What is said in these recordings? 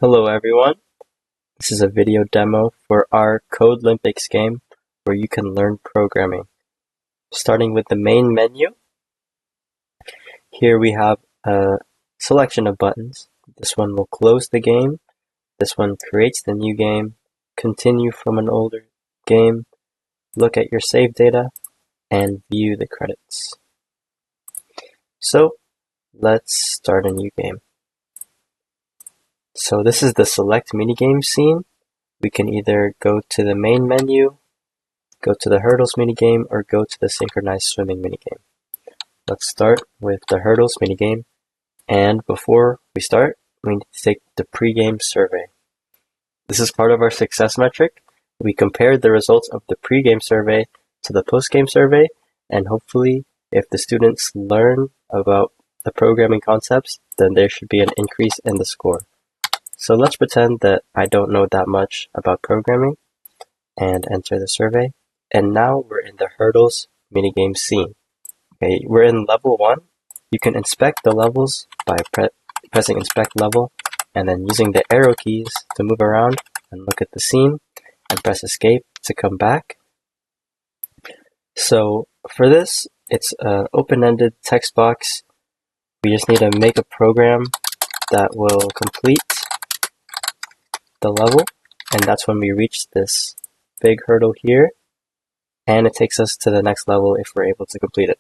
Hello everyone, this is a video demo for our Codelympics game where you can learn programming. Starting with the main menu, here we have a selection of buttons. This one will close the game, this one creates the new game, continue from an older game, look at your save data, and view the credits. So let's start a new game. So this is the select minigame scene. We can either go to the main menu, go to the hurdles minigame, or go to the synchronized swimming minigame. Let's start with the hurdles minigame, and before we start, we need to take the pre-game survey. This is part of our success metric. We compared the results of the pre-game survey to the post-game survey, and hopefully, if the students learn about the programming concepts, then there should be an increase in the score. So let's pretend that I don't know that much about programming and enter the survey. And now we're in the hurdles minigame scene. Okay, we're in level 1. You can inspect the levels by pressing inspect level and then using the arrow keys to move around and look at the scene and press escape to come back. So for this, it's an open-ended text box. We just need to make a program that will complete the level, and that's when we reach this big hurdle here, and it takes us to the next level if we're able to complete it.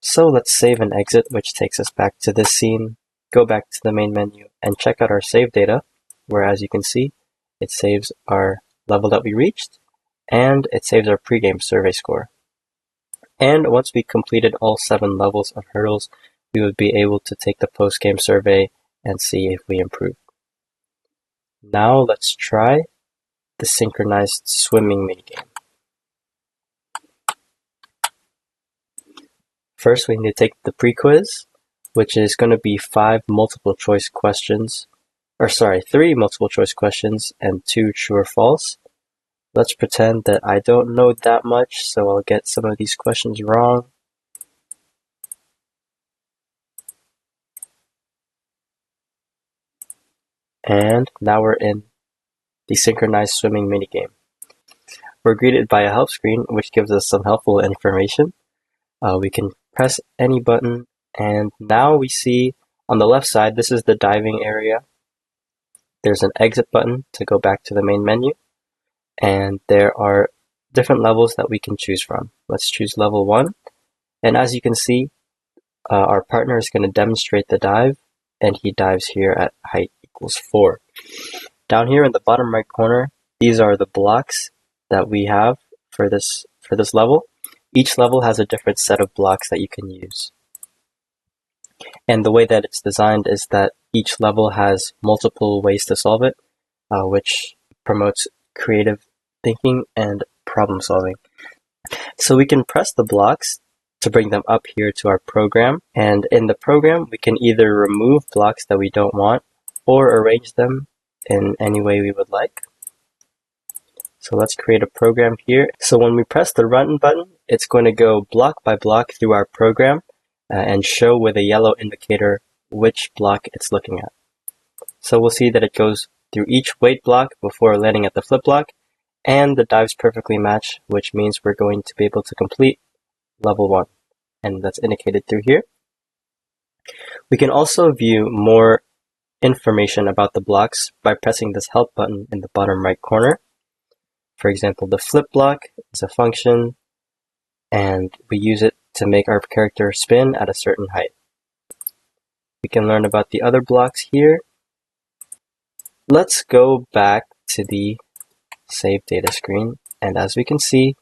So let's save and exit, which takes us back to this scene, go back to the main menu, and check out our save data, where as you can see, it saves our level that we reached, and it saves our pregame survey score. And once we completed all 7 levels of hurdles, we would be able to take the post-game survey and see if we improved. Now let's try the synchronized swimming minigame. First, we need to take the pre-quiz, which is going to be 3 multiple choice questions and 2 true or false. Let's pretend that I don't know that much, so I'll get some of these questions wrong. And now we're in the synchronized swimming minigame. We're greeted by a help screen, which gives us some helpful information. We can press any button, and now we see on the left side, this is the diving area. There's an exit button to go back to the main menu, and there are different levels that we can choose from. Let's choose level 1, and as you can see, our partner is going to demonstrate the dive, and he dives here at height equals 4. Down here in the bottom right corner, these are the blocks that we have for this level. Each level has a different set of blocks that you can use. And the way that it's designed is that each level has multiple ways to solve it, which promotes creative thinking and problem solving. So we can press the blocks to bring them up here to our program. And in the program, we can either remove blocks that we don't want or arrange them in any way we would like. So let's create a program here. So when we press the run button, it's going to go block by block through our program and show with a yellow indicator which block it's looking at. So we'll see that it goes through each weight block before landing at the flip block, and the dives perfectly match, which means we're going to be able to complete level 1, and that's indicated through here. We can also view more information about the blocks by pressing this help button in the bottom right corner. For example, the flip block is a function, and we use it to make our character spin at a certain height. We can learn about the other blocks here. Let's go back to the save data screen, and as we can see,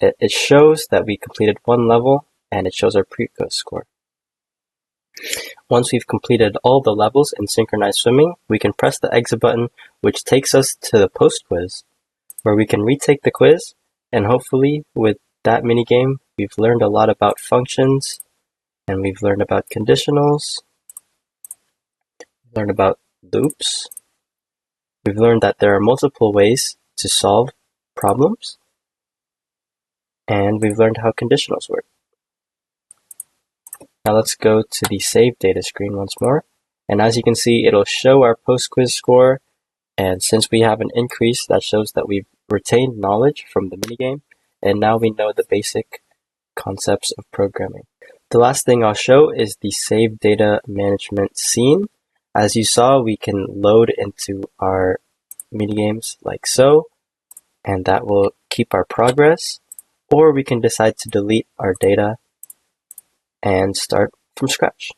it shows that we completed 1 level, and it shows our pre-quiz score. Once we've completed all the levels in synchronized swimming, we can press the exit button, which takes us to the post-quiz, where we can retake the quiz, and hopefully with that minigame, we've learned a lot about functions, and we've learned about conditionals, learned about loops. We've learned that there are multiple ways to solve problems, and we've learned how conditionals work. Now let's go to the save data screen once more, And as you can see, it'll show our post-quiz score. And since we have an increase, that shows that we've retained knowledge from the minigame. And now we know the basic concepts of programming. The last thing I'll show is the save data management scene. As you saw, we can load into our minigames like so, and that will keep our progress, or we can decide to delete our data and start from scratch.